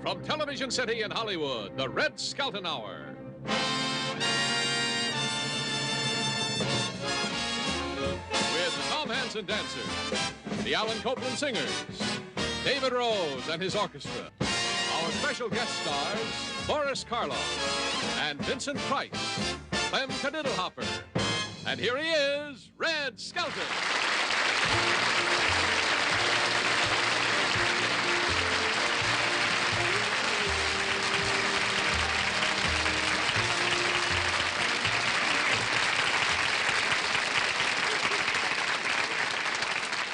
From Television City in Hollywood, the Red Skelton Hour. With the Tom Hansen Dancers, the Alan Copeland Singers, David Rose and his orchestra. Our special guest stars, Boris Karloff and Vincent Price, Clem Kadiddlehopper. And here he is, Red Skelton.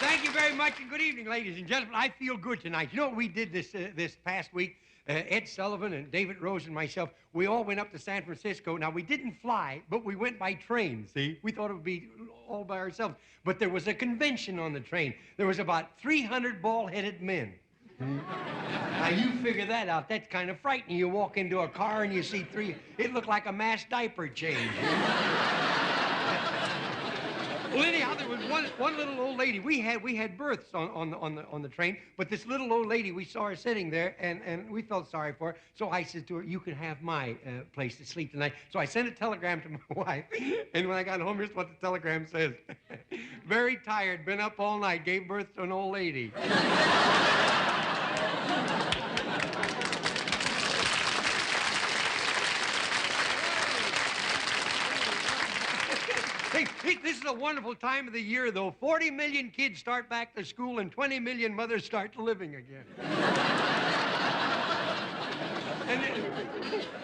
Thank you very much, and good evening, ladies and gentlemen. I feel good tonight. You know what we did this past week? Ed Sullivan and David Rose and myself, we all went up to San Francisco. Now, we didn't fly, but we went by train, see? We thought it would be all by ourselves. But there was a convention on the train. There was about 300 bald-headed men. Now, you figure that out. That's kind of frightening. You walk into a car and you see three. It looked like a mass diaper change. Well, anyhow, there was one little old lady. We had berths on the train, but this little old lady, we saw her sitting there, and we felt sorry for her. So I said to her, "You can have my place to sleep tonight." So I sent a telegram to my wife, and when I got home, here's what the telegram says: "Very tired, been up all night, gave birth to an old lady." Hey, this is a wonderful time of the year, though. 40 million kids start back to school and 20 million mothers start living again. And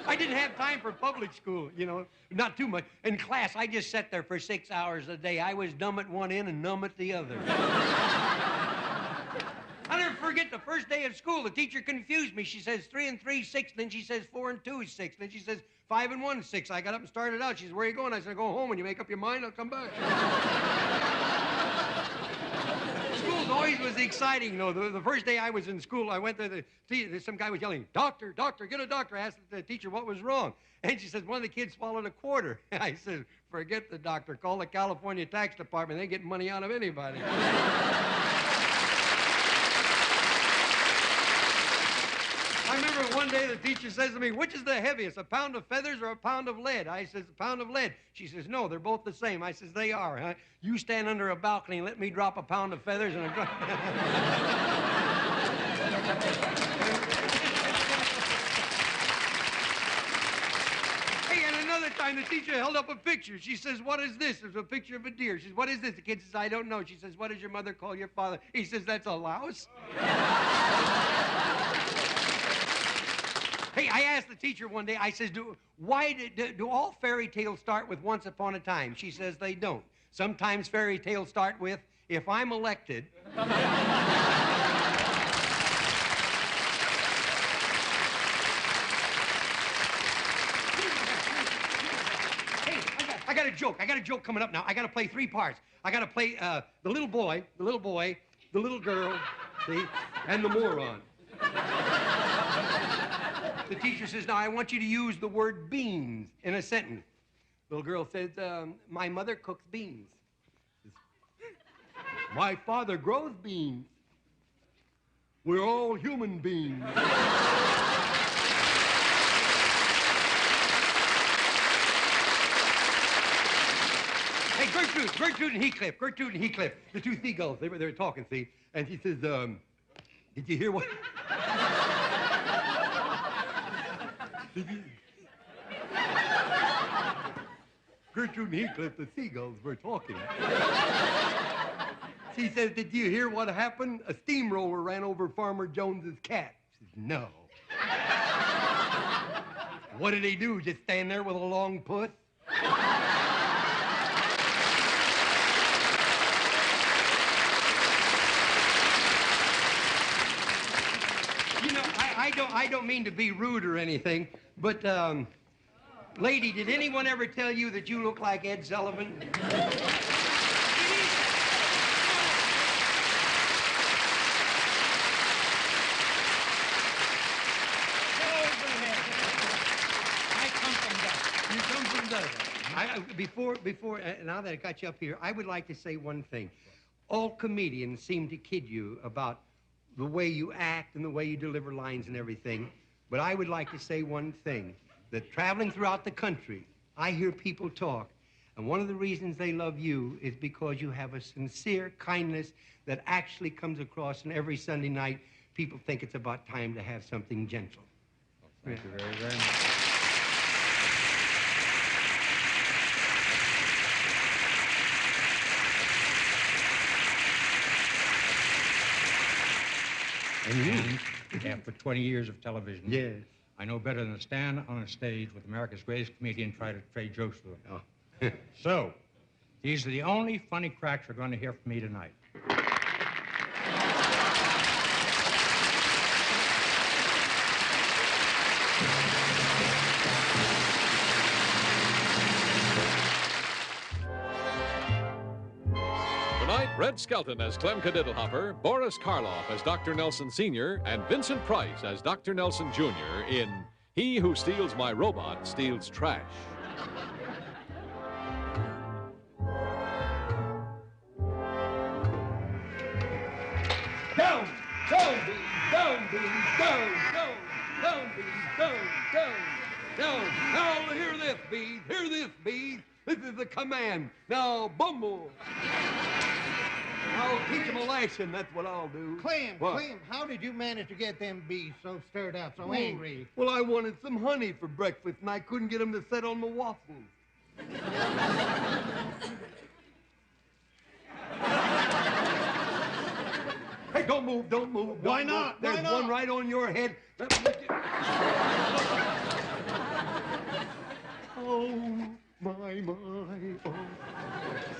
I didn't have time for public school, you know, not too much. In class, I just sat there for 6 hours a day. I was dumb at one end and numb at the other. I'll never forget the first day of school. The teacher confused me. She says 3 and 3 is 6. Then she says 4 and 2 is 6. Then she says 5 and 1 is 6. I got up and started out. She says, "Where are you going?" I said, "Go home. When you make up your mind, I'll come back." School always was exciting, though. The first day I was in school, I went there. Some guy was yelling, "Doctor, doctor, get a doctor." I asked the teacher what was wrong. And she says, "One of the kids swallowed a quarter." I said, "Forget the doctor. Call the California Tax Department. They get money out of anybody." I remember one day the teacher says to me, "Which is the heaviest, a pound of feathers or a pound of lead?" I says, "A pound of lead." She says, "No, they're both the same." I says, "They are, huh? You stand under a balcony and let me drop a pound of feathers and a drop." Hey, and another time the teacher held up a picture. She says, "What is this?" It's a picture of a deer. She says, "What is this?" The kid says, "I don't know." She says, "What does your mother call your father?" He says, "That's a louse." Hey, I asked the teacher one day, I says, do all fairy tales start with "once upon a time"? She says they don't. Sometimes fairy tales start with "if I'm elected." Hey, I got a joke. I got a joke coming up now. I got to play 3 parts. I got to play the little boy, the little girl, see, and the moron. The teacher says, "Now, I want you to use the word beans in a sentence." Little girl says, "My mother cooks beans." "My father grows beans. We're all human beings." Hey, Gertrude and Heathcliff, the 2 seagulls, they were talking, see? And he says, "Did you hear what..." Gertrude and Heathcliff, the seagulls, were talking. She says, "Did you hear what happened? A steamroller ran over Farmer Jones's cat." She says, "No." "What did he do? Just stand there with a long puss?" You know, I don't mean to be rude or anything, but, lady, did anyone ever tell you that you look like Ed Sullivan? I come from Dutch. You come from Dutch. Now that I got you up here, I would like to say one thing. All comedians seem to kid you about the way you act and the way you deliver lines and everything. But I would like to say one thing, that traveling throughout the country, I hear people talk, and one of the reasons they love you is because you have a sincere kindness that actually comes across, and every Sunday night, people think it's about time to have something gentle. Well, thank you very, very much. And after 20 years of television, Yes. I know better than to stand on a stage with America's greatest comedian and try to trade jokes with him. Oh. So, these are the only funny cracks you're going to hear from me tonight. Tonight, Red Skelton as Clem Kadiddlehopper, Boris Karloff as Dr. Nelson Sr., and Vincent Price as Dr. Nelson Jr. in He Who Steals My Robot Steals Trash. Down, down, bees, down, bees, down. Now, hear this, bees. This is the command. Now, bumble. I'll teach them a lesson, that's what I'll do. Clem, What? Clem, how did you manage to get them bees so stirred up, so angry? Well, I wanted some honey for breakfast, and I couldn't get them to set on the waffles. Hey, don't move, don't move. Why don't not? Move. Why There's not? one right on your head. Oh, my, oh.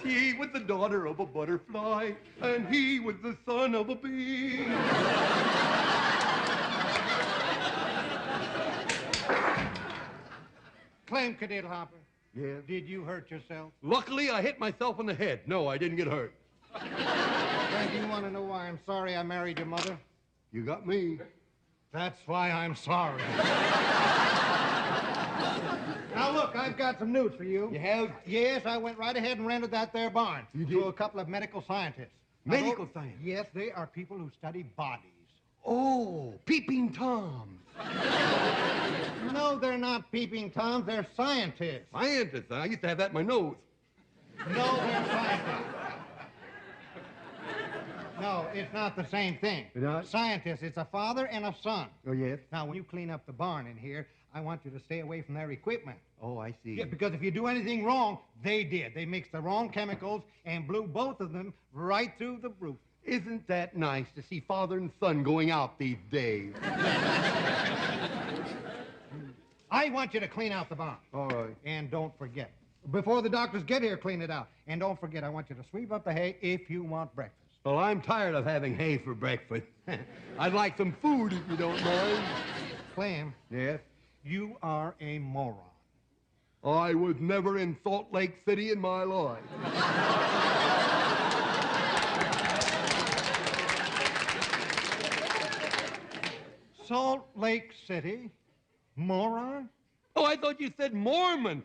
She was the daughter of a butterfly, and he was the son of a bee. Clem Kadiddlehopper, Yeah. did you hurt yourself? Luckily, I hit myself in the head. No, I didn't get hurt. Clem, do you want to know why I'm sorry I married your mother? You got me. That's why I'm sorry. Now, look, I've got some news for you. You have? Yes, I went right ahead and rented that there barn. You To did? a couple of medical scientists. Medical Now, scientists? Yes, they are people who study bodies. Oh, peeping Toms. No, they're not peeping Toms, they're scientists. Scientists. I used to have that in my nose. No, they're scientists. No, it's not the same thing. It's not? Scientists, it's a father and a son. Oh, yes? Now, when you clean up the barn in here, I want you to stay away from their equipment. Oh, I see. Yeah, because if you do anything wrong, they did. They mixed the wrong chemicals and blew both of them right through the roof. Isn't that nice to see father and son going out these days? I want you to clean out the barn. All right. And don't forget. Before the doctors get here, clean it out. And don't forget, I want you to sweep up the hay if you want breakfast. Well, I'm tired of having hay for breakfast. I'd like some food if you don't mind. Clem, Yes? you are a moron. I was never in Salt Lake City in my life. Salt Lake City? Moron? Oh, I thought you said Mormon.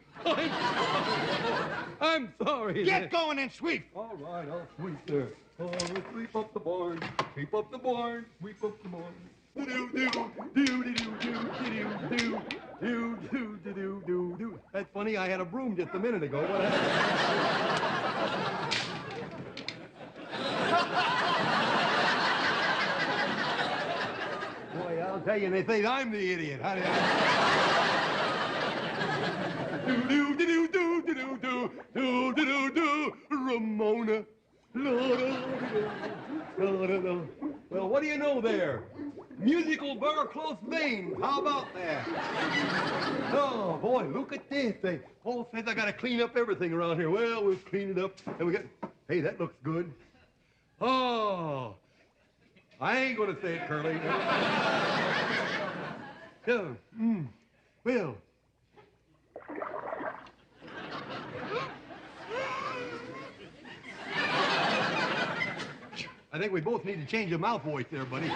I'm sorry. Get going and sweep. All right, I'll sweep there. Oh, let's sweep up the barn. Sweep up the barn. Sweep up the barn. Do. That's funny. I had a broom just a minute ago. What happened? Boy, I'll tell you, they think I'm the idiot. How do Ramona. Well, what do you know there? Musical varicose veins. How about that? Oh, boy, look at this thing. Paul says I got to clean up everything around here. Well, we'll clean it up. And we got... Hey, that looks good. Oh, I ain't going to say it, Curly. So, well... I think we both need to change the mouth voice there, buddy.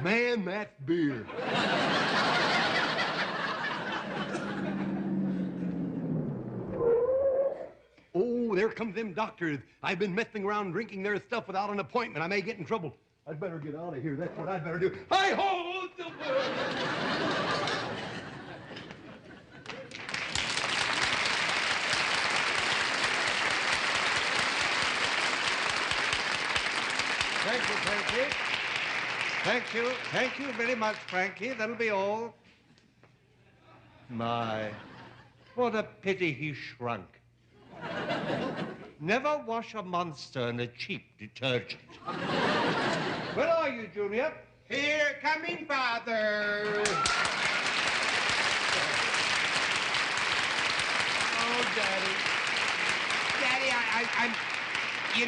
Man, that's beer. Oh, there comes them doctors. I've been messing around drinking their stuff without an appointment. I may get in trouble. I'd better get out of here. That's what I'd better do. Hi-ho, Sullivan! Thank you, Frankie. Thank you. Thank you very much, Frankie. That'll be all. My, what a pity he shrunk. Never wash a monster in a cheap detergent. Where are you, Junior? Here, coming, Father. Oh, Daddy. Daddy,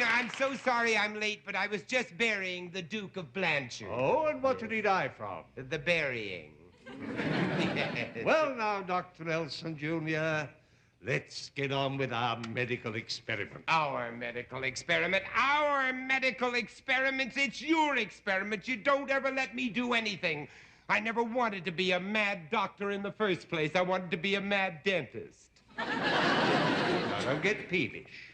I'm so sorry I'm late, but I was just burying the Duke of Blanchard. Oh, and what did he die from? The burying. Well, now, Dr. Nelson, Jr., let's get on with our medical experiment. Our medical experiment. Our medical experiments. It's your experiment. You don't ever let me do anything. I never wanted to be a mad doctor in the first place. I wanted to be a mad dentist. Now, don't get peevish.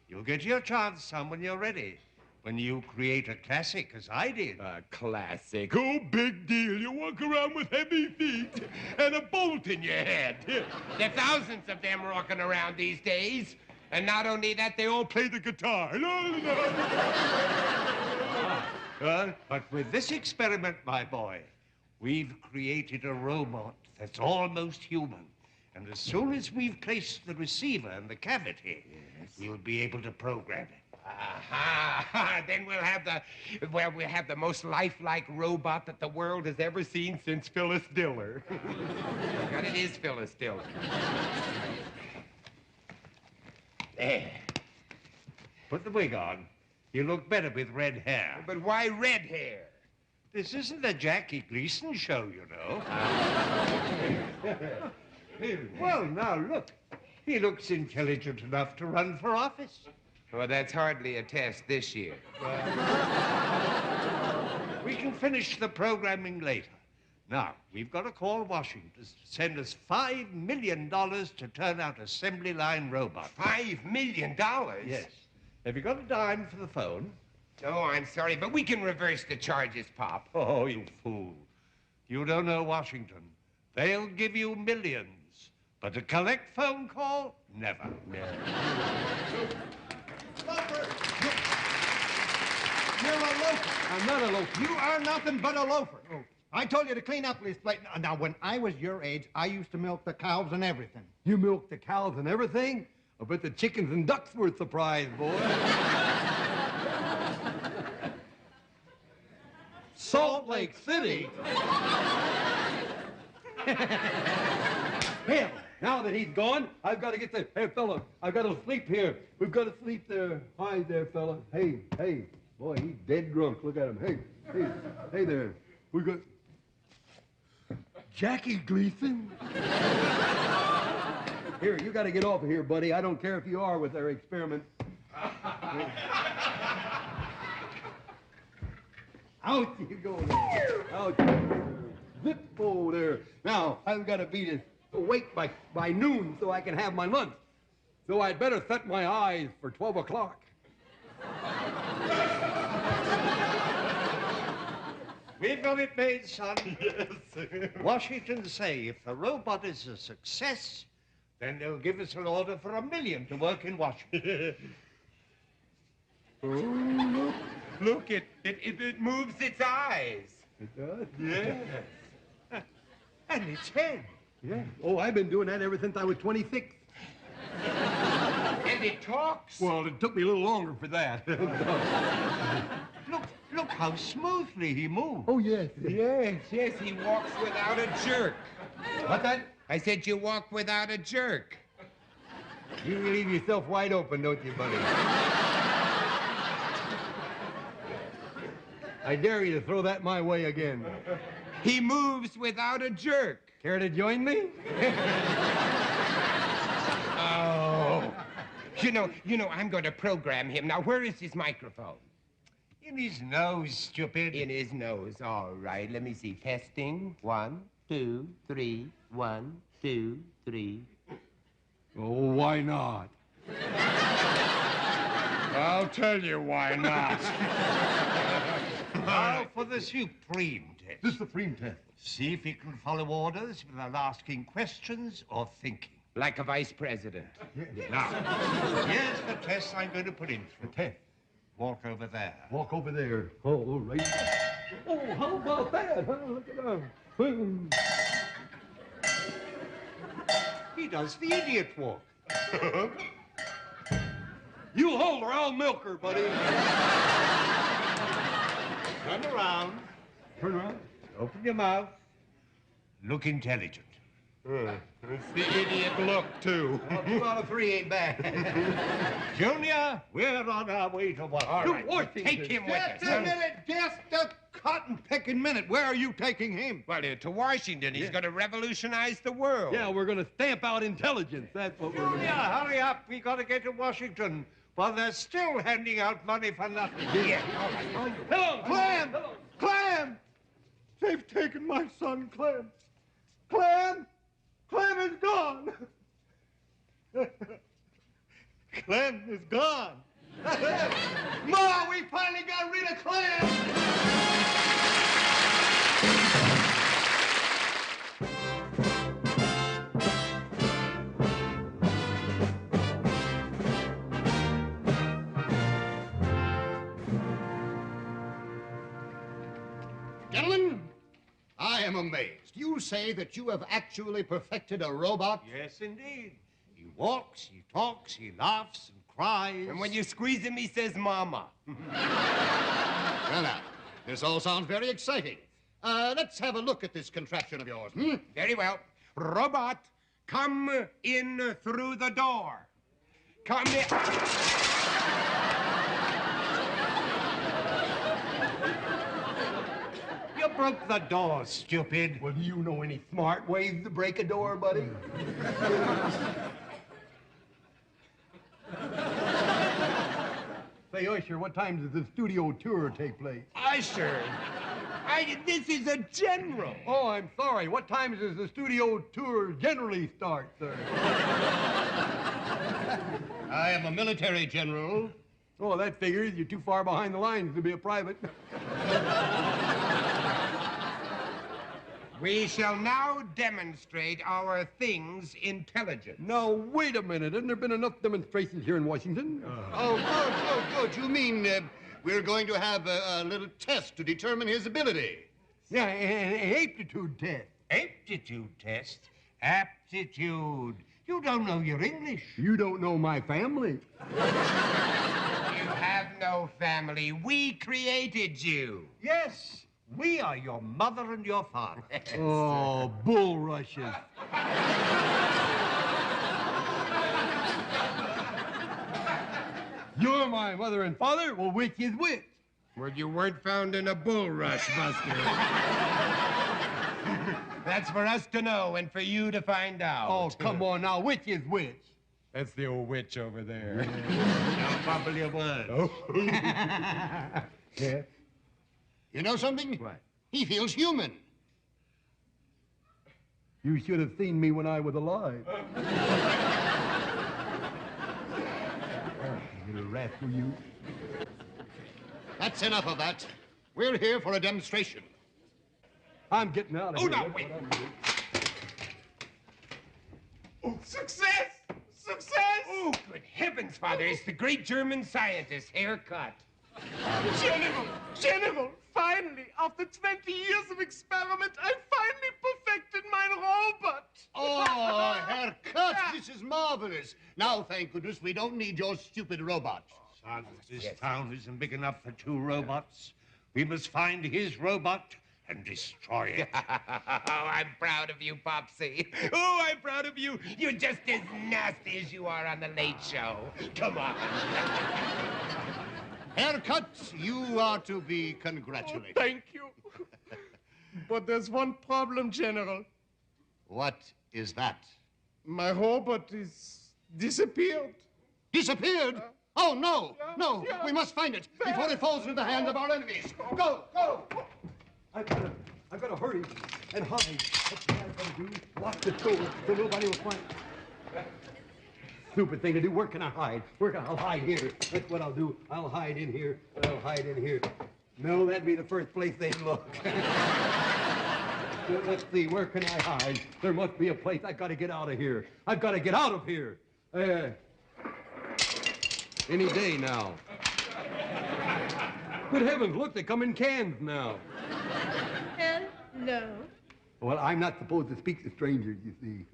You'll get your chance, son, when you're ready. When you create a classic, as I did. A classic. Oh, big deal. You walk around with heavy feet and a bolt in your head. There are thousands of them walking around these days. And not only that, they all play the guitar. But with this experiment, my boy, we've created a robot that's almost human. And as soon as we've placed the receiver in the cavity, we'll be able to program it. Aha! Then we'll have the most lifelike robot that the world has ever seen since Phyllis Diller. God, it is Phyllis Diller. There. Put the wig on. You look better with red hair. But why red hair? This isn't a Jackie Gleason show, you know. Well, now, look. He looks intelligent enough to run for office. Well, that's hardly a test this year. We can finish the programming later. Now, we've got to call Washington to send us $5 million to turn out assembly line robots. $5 million? Yes. Have you got a dime for the phone? Oh, I'm sorry, but we can reverse the charges, Pop. Oh, you fool. You don't know Washington. They'll give you millions. But a collect phone call? Never. Loafer! You're a loafer. I'm not a loafer. You are nothing but a loafer. Oh. I told you to clean up this place. Now, when I was your age, I used to milk the cows and everything. You milked the cows and everything? I bet the chickens and ducks were surprised, boy. Salt Lake City? Hell, now that he's gone, I've got to get the... Hey, fella, I've got to sleep here. We've got to sleep there. Hi there, fella. Hey. Boy, he's dead drunk. Look at him. Hey there. We got... Jackie Gleason? Here, you got to get off of here, buddy. I don't care if you are with their experiment. Out you go there. Out you go. Zip over there. Now, I've got to be awake by noon so I can have my lunch. So I'd better set my eyes for 12 o'clock. We've got it made, son. Yes. Washington say if the robot is a success, then they'll give us an order for $1 million to work in Washington. Oh, look, it moves its eyes. It does? Yes. And its head. Yeah. Oh, I've been doing that ever since I was 26. And it talks. Well, it took me a little longer for that. Look how smoothly he moves. Oh, yes. Yes, he walks without a jerk. What's that? I said you walk without a jerk. You leave yourself wide open, don't you, buddy? I dare you to throw that my way again. He moves without a jerk. Care to join me? Oh. You know, I'm going to program him. Now, where is his microphone? In his nose, stupid. In his nose. All right, let me see. Testing. 1, 2, 3. 1, 2, 3. Oh, why not? I'll tell you why not. Now for the supreme test. The supreme test. See if he can follow orders without asking questions or thinking. Like a vice president. Now, here's the test I'm going to put in through. The test. Walk over there. Walk over there. Oh, all right. Oh, how about that? Huh? Look at him. He does the idiot walk. You hold her, I'll milk her, buddy. Turn around. Turn around. Open your mouth. Look intelligent. It's the idiot look, too. Well, 2 out of 3 ain't bad. Junior, we're on our way to Washington. All right, Washington. take him with us. Just a minute, just a cotton-picking minute. Where are you taking him? Well, to Washington. He's going to revolutionize the world. Yeah, we're going to stamp out intelligence. That's what we're going to Junior, hurry up. We got to get to Washington. Well, they're still handing out money for nothing. Yeah, all right. Hello, Clem! Clem! They've taken my son, Clem. Clem! Clem is gone. Clem is gone. Ma, we finally got rid of Clem! Gentlemen, I am amazed. You say that you have actually perfected a robot? Yes, indeed. He walks, he talks, he laughs and cries. And when you squeeze him, he says, Mama. Well, now, this all sounds very exciting. Let's have a look at this contraption of yours, hmm? Very well. Robot, come in through the door. Come in. You broke the door, stupid. Well, do you know any smart ways to break a door, buddy? Say, Usher, what time does the studio tour take place? Usher. This is a general. Oh, I'm sorry. What time does the studio tour generally start, sir? I am a military general. Oh, that figures. You're too far behind the lines to be a private. We shall now demonstrate our thing's intelligence. No, wait a minute. Hasn't there been enough demonstrations here in Washington? Oh, good. You mean we're going to have a little test to determine his ability? Yeah, an aptitude test. Aptitude test? Aptitude. You don't know your English. You don't know my family. You have no family. We created you. Yes, we are your mother and your father. Oh, bulrushes. You're my mother and father? Well, which is which? Well, you weren't found in a bulrush, Buster. That's for us to know and for you to find out. Oh, come on now. Which is which? That's the old witch over there. Don't bubble your words. Oh. Yeah. You know something? What? He feels human. You should have seen me when I was alive. Little rascal, you. That's enough of that. We're here for a demonstration. I'm getting out of here. no, That's wait. what I'm doing. Success! Success! Oh, good heavens, Father. It's the great German scientist, haircut. General, finally, after 20 years of experiment, I finally perfected my robot. Oh, haircut! This is marvelous. Now, thank goodness, we don't need your stupid robot. Son, this town isn't big enough for 2 robots. We must find his robot and destroy it. Oh, I'm proud of you, Popsy. Oh, I'm proud of you. You're just as nasty as you are on the Late Show. Come on. Haircut, you are to be congratulated. Thank you. But there's one problem, General. What is that? My robot is disappeared. Disappeared? Oh, no, no. We must find it before it falls into the hands of our enemies. Go, go. I've got to hurry and hide. That's what I've got to do. Lock the door so nobody will find me. Stupid thing to do. Where can I hide? I'll hide here. That's what I'll do. I'll hide in here. I'll hide in here. No, that'd be the first place they'd look. Let's see. Where can I hide? There must be a place. I've got to get out of here. I've got to get out of here. Any day now. Good heavens, look, they come in cans now. Hello. Well, I'm not supposed to speak to strangers, you see.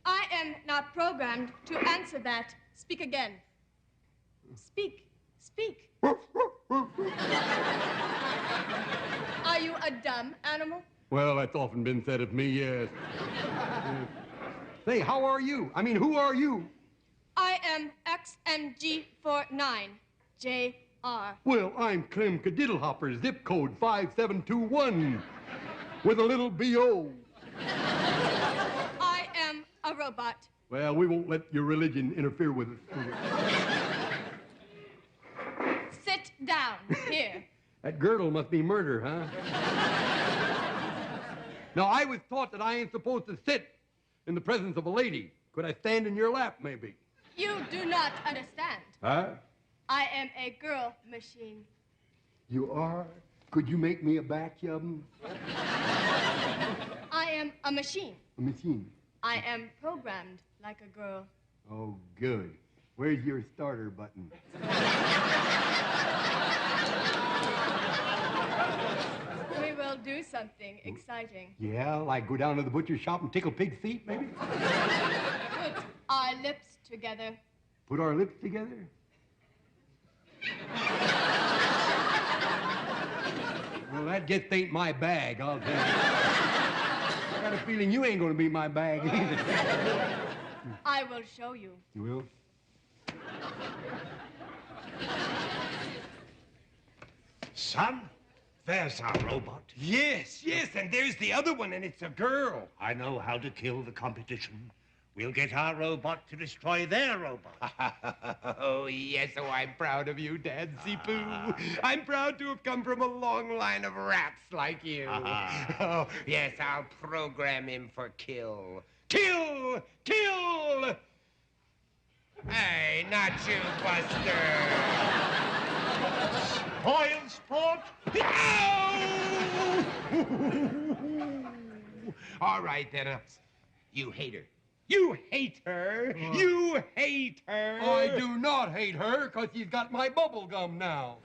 I am not programmed to answer that. Speak again. Speak. Speak. Are you a dumb animal? Well, that's often been said of me, yes. Say, how are you? I mean, who are you? I am XMG49, JR. Well, I'm Clem Kadiddlehopper, zip code 5721, with a little B.O. I am a robot. Well, we won't let your religion interfere with us. Sit down, here. That girdle must be murder, huh? Now, I was taught that I ain't supposed to sit in the presence of a lady. Could I stand in your lap, maybe? You do not understand. Huh? I am a girl machine. You are? Could you make me a batch of them? I am a machine. A machine? I am programmed like a girl. Oh, good. Where's your starter button? We will do something exciting. Yeah, like go down to the butcher's shop and tickle pig's feet, maybe? Put our lips together. Put our lips together? Well, that just ain't my bag, I'll tell you. I got a feeling you ain't gonna be my bag either. I will show you. You will? Son, there's our robot. Yes, and there's the other one, and it's a girl. I know how to kill the competition. We'll get our robot to destroy their robot. Oh, yes, I'm proud of you, Dancy Poo. I'm proud to have come from a long line of rats like you. Oh, yes, I'll program him for kill. Kill! Kill! Hey, not you, Buster. Spoil sport? Ow! All right, then. You hate her. You hate her. You hate her. I do not hate her, because she's got my bubble gum now.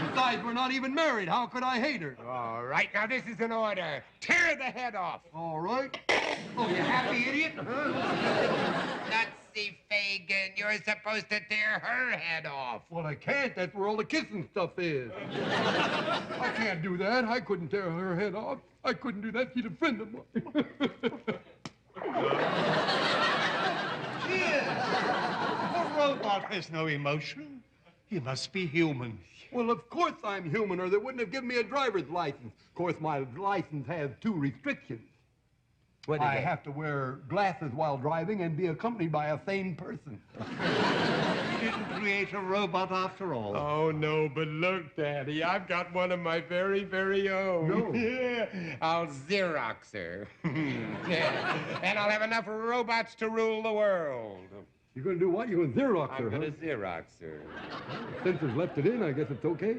Besides, we're not even married. How could I hate her? All right, now this is an order. Tear the head off. All right. Oh, you happy idiot? Nutsy Fagin, you're supposed to tear her head off. Well, I can't. That's where all the kissing stuff is. I can't do that. I couldn't tear her head off. I couldn't do that. She's a friend of mine. A robot has no emotion. You must be human. Well, of course I'm human, or they wouldn't have given me a driver's license. Of course, my license has 2 restrictions. I have to wear glasses while driving and be accompanied by a sane person. You didn't create a robot after all. Oh, no, but look, Daddy, I've got one of my very, very own. No. Yeah, I'll Xerox her. Yeah. And I'll have enough robots to rule the world. You're going to do what? You're going to Xerox her, I'm huh? going to Xerox her. Since left it in, I guess it's okay.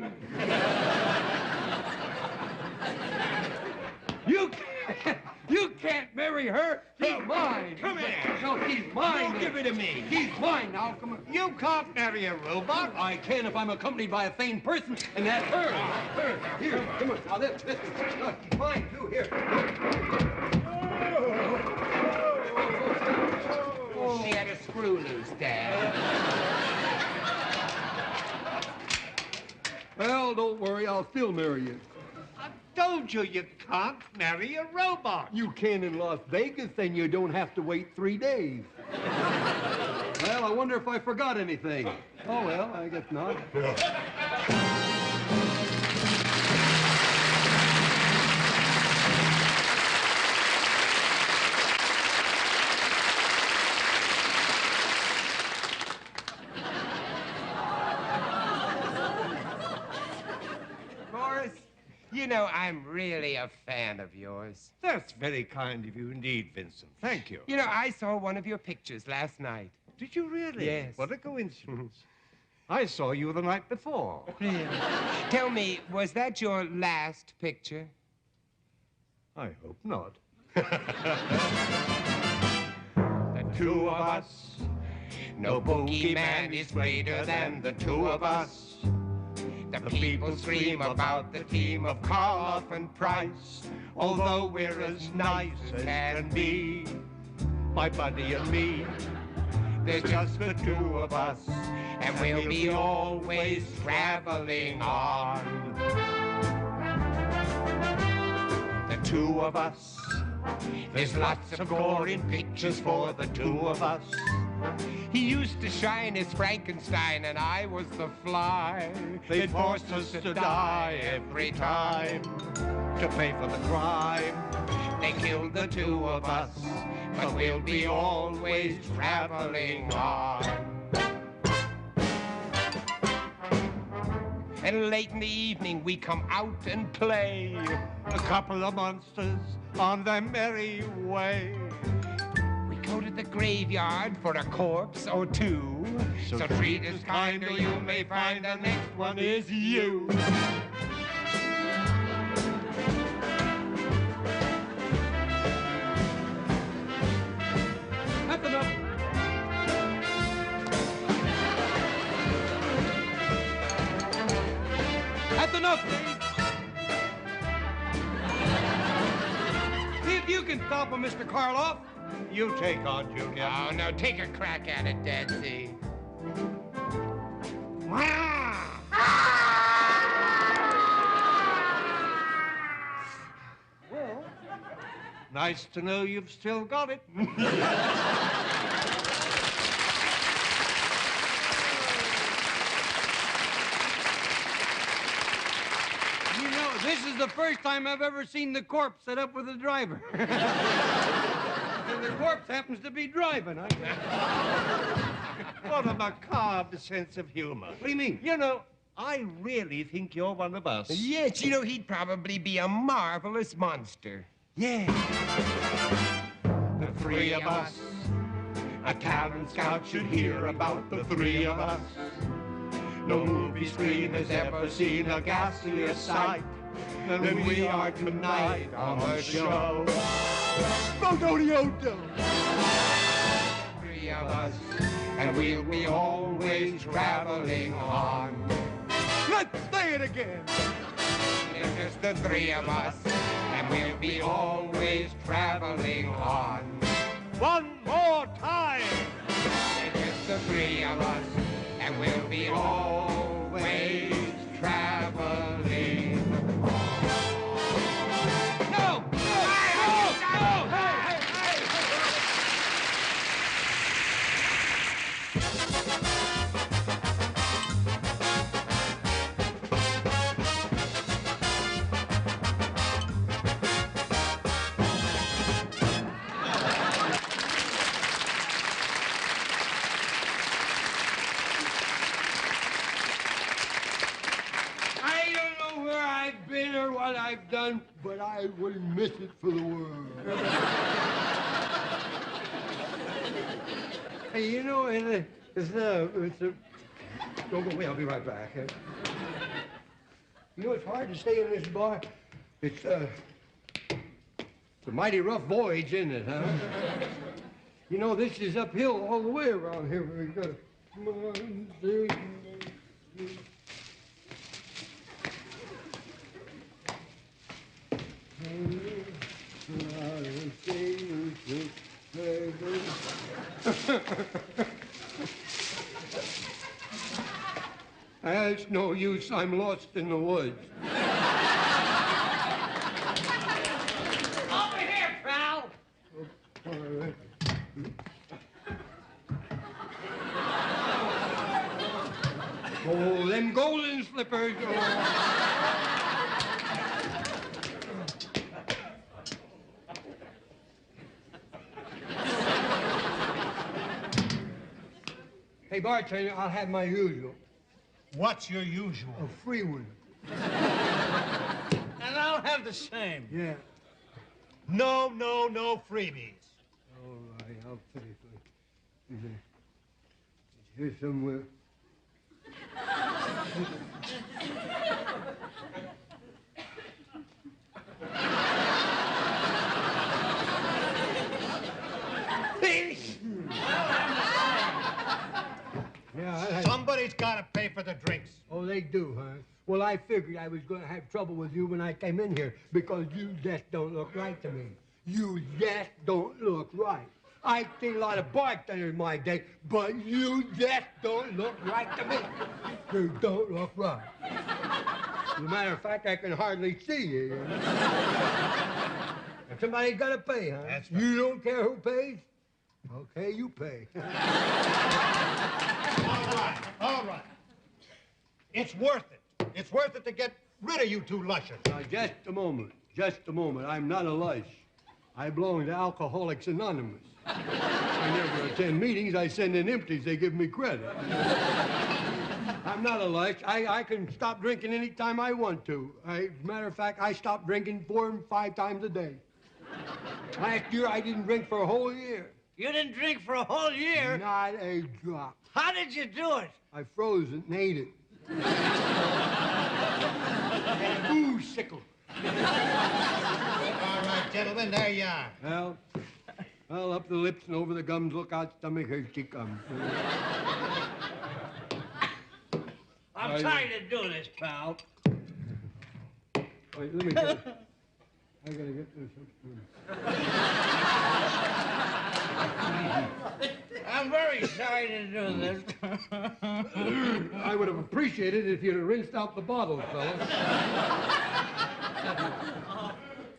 You can't marry her. She's mine. Come here. No, she's mine. No, give it to me. She's mine now. Come on. You can't marry a robot. I can if I'm accompanied by a sane person, and that's her. Her. Here, come on. Now, this. She's mine, too. Here. She had a screw loose, Dad. Well, don't worry. I'll still marry you. I told you you can't marry a robot. You can in Las Vegas, and you don't have to wait 3 days. Well, I wonder if I forgot anything. Oh, well, I guess not. know, I'm really a fan of yours. That's very kind of you indeed, Vincent. Thank you. You know, I saw one of your pictures last night. Did you really? Yes. What a coincidence. I saw you the night before. Really? Tell me, was that your last picture? I hope not. The two of us. No boogeyman is greater than the two of us. The people scream about the team of Karloff and Price. Although we're as nice as can be, My buddy and me, there's just the two of us, and we'll be always traveling on. The two of us. There's lots of gore in pictures for the two of us. He used to shine as Frankenstein, and I was the fly. they forced us to die every time to pay for the crime. They killed the two of us, but we'll be always traveling on. And late in the evening, we come out and play. A couple of monsters on their merry way. We go to the graveyard for a corpse or two. So treat us kind, or you may find the next one is you. That's enough. That's enough, Dave. See if you can stop him, Mr. Karloff. You take on, Junior. Oh, no, take a crack at it, Dadsy. Well, nice to know you've still got it. You know, this is the first time I've ever seen the corpse set up with a driver. And the corpse happens to be driving. What a macabre sense of humor. What do you mean? You know, I really think you're one of us. Yes, you know, he'd probably be a marvelous monster. Yeah. The three of us. A talent scout should hear about the three of us. No movie screen has ever seen a ghastlier sight than we are tonight on the show. Bodo-de-odo. Three of us, and we'll be always traveling on. Let's say it again. It's just the three of us, and we'll be always traveling on. One more time. It's just the three of us, and we'll be always traveling on. No! I don't know where I've been or what I've done, but I wouldn't miss it for the world. Hey, you know, it's a... Don't go away, I'll be right back. You know, it's hard to stay in this bar. It's a mighty rough voyage, isn't it, huh? You know, this is uphill all the way around here. We gotta... Come on, see. It's no use. I'm lost in the woods. Over here, pal. All right. Oh, them golden slippers. Hey, bartender, I'll have my usual. What's your usual? A free one. And have the same. Yeah. No freebies. All right, I'll pay for it. It's here somewhere. Yeah, Somebody's got to pay for the drinks. Oh, they do, huh? Well, I figured I was going to have trouble with you when I came in here because you just don't look right to me. You just don't look right. I've seen a lot of bartenders in my day, but you just don't look right to me. You don't look right. As a matter of fact, I can hardly see you. You know? And somebody's got to pay, huh? That's right. You don't care who pays? Okay, you pay. All right. It's worth it. It's worth it to get rid of you two lushers. Now, just a moment. Just a moment. I'm not a lush. I belong to Alcoholics Anonymous. I never attend meetings. I send in empties. They give me credit. I'm not a lush. I can stop drinking any time I want to. As a matter of fact, I stop drinking 4 and 5 times a day. Last year, I didn't drink for a whole year. You didn't drink for a whole year? Not a drop. How did you do it? I froze it and ate it. And a booze sickle. All right, gentlemen, there you are. Well, up the lips and over the gums, look out, stomach, here she comes. I'm tired of doing this, pal. Wait, let me get it. I gotta get this. I'm very sorry to do this. I would have appreciated it if you'd have rinsed out the bottle, fellas.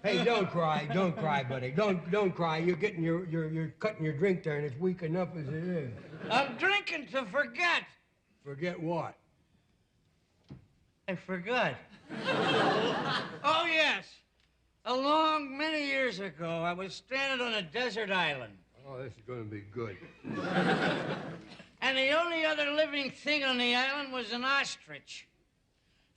Hey, don't cry, buddy. Don't cry. You're cutting your drink there, and it's weak enough as it is. I'm drinking to forget. Forget what? I forgot. Oh, yes. Many years ago, I was stranded on a desert island. Oh, this is going to be good. And the only other living thing on the island was an ostrich.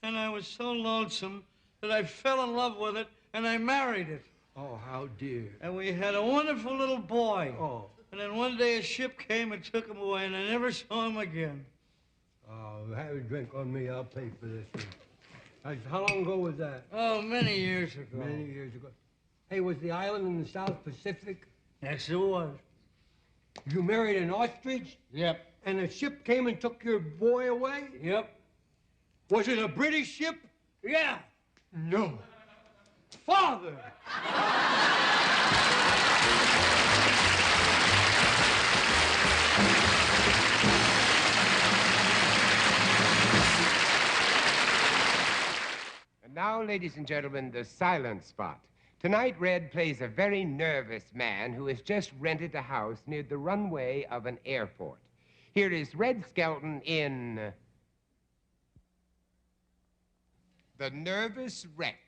And I was so lonesome that I fell in love with it, and I married it. Oh, how dear. And we had a wonderful little boy. Oh. And then one day a ship came and took him away, and I never saw him again. Oh, have a drink on me. I'll pay for this one. How long ago was that? Oh, many years ago. Many years ago. Hey, was the island in the South Pacific? Yes, it was. You married an ostrich? Yep. And a ship came and took your boy away? Yep. Was it a British ship? Yeah. No. Father! And now, ladies and gentlemen, the silent spot. Tonight, Red plays a very nervous man who has just rented a house near the runway of an airport. Here is Red Skelton in The Nervous Wreck.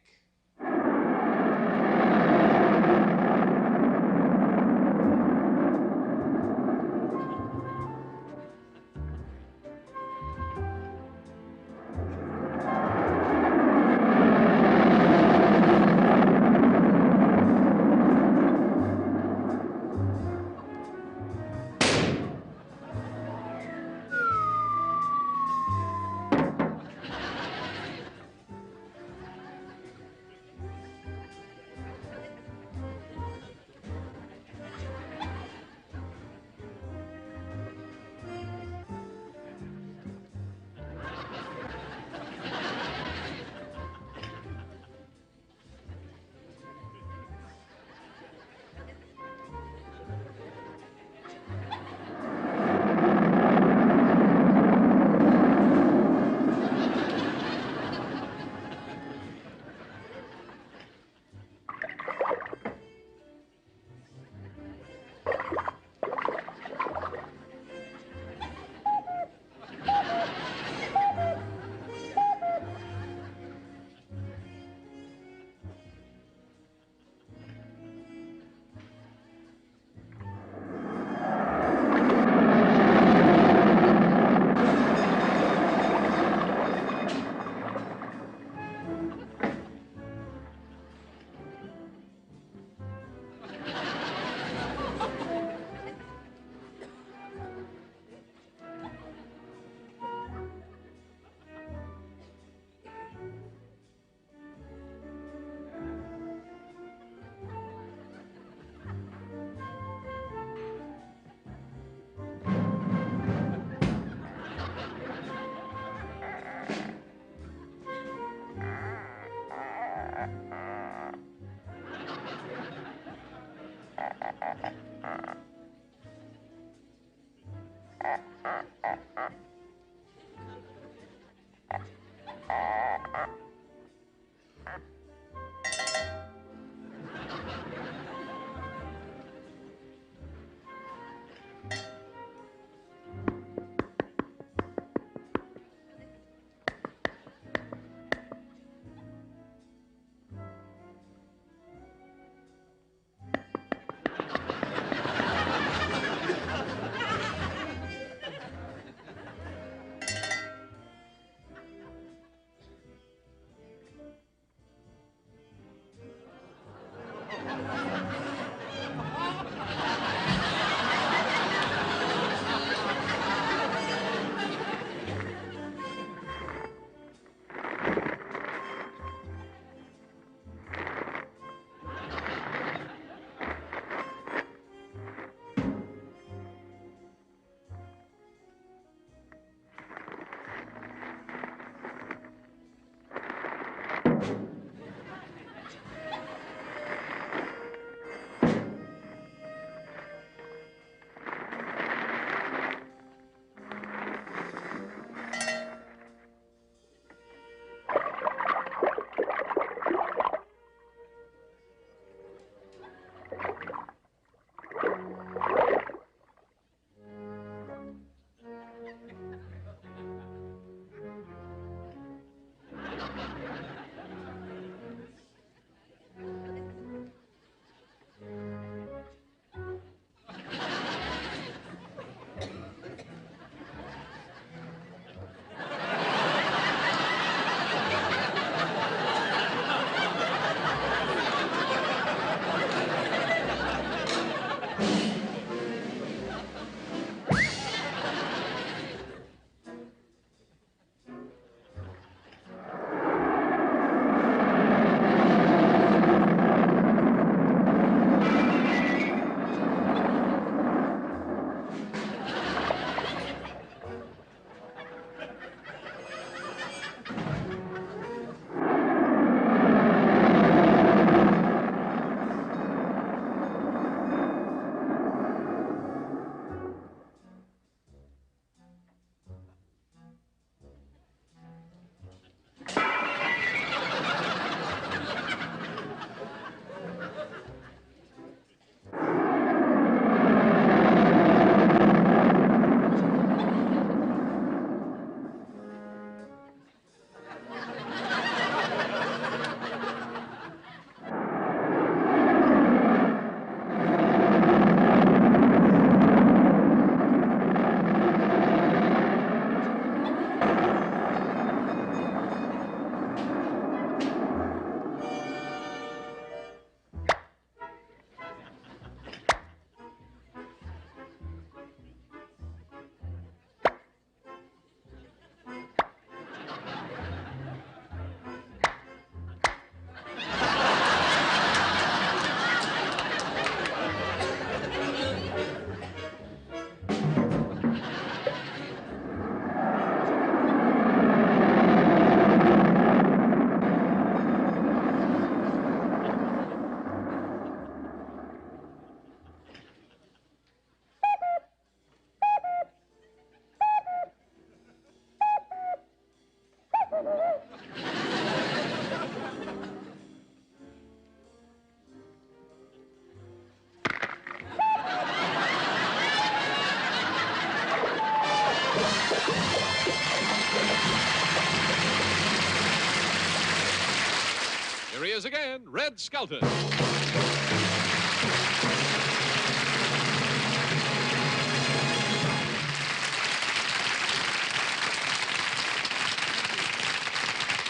is again Red Skelton.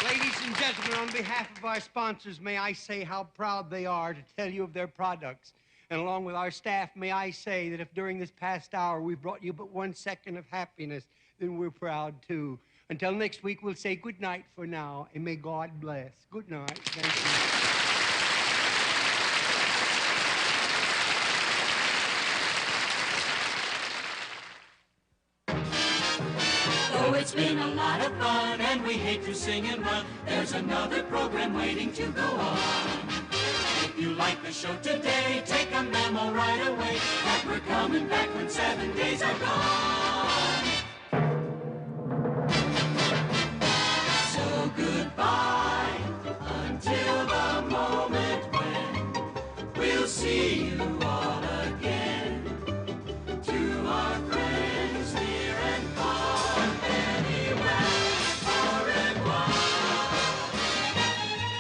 Ladies and gentlemen, on behalf of our sponsors, may I say how proud they are to tell you of their products. And along with our staff, may I say that if during this past hour we brought you but 1 second of happiness, then we're proud too. Until next week, we'll say good night for now, and may God bless. Good night. Thank you. Though it's been a lot of fun and we hate to sing and run, there's another program waiting to go on. If you like the show today, take a memo right away that we're coming back when 7 days are gone. So goodbye until the moment when we'll see you all again. To our friends near and far, anywhere, au revoir.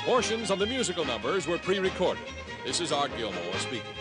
Portions of the musical numbers were pre-recorded. This is Art Gilmore speaking.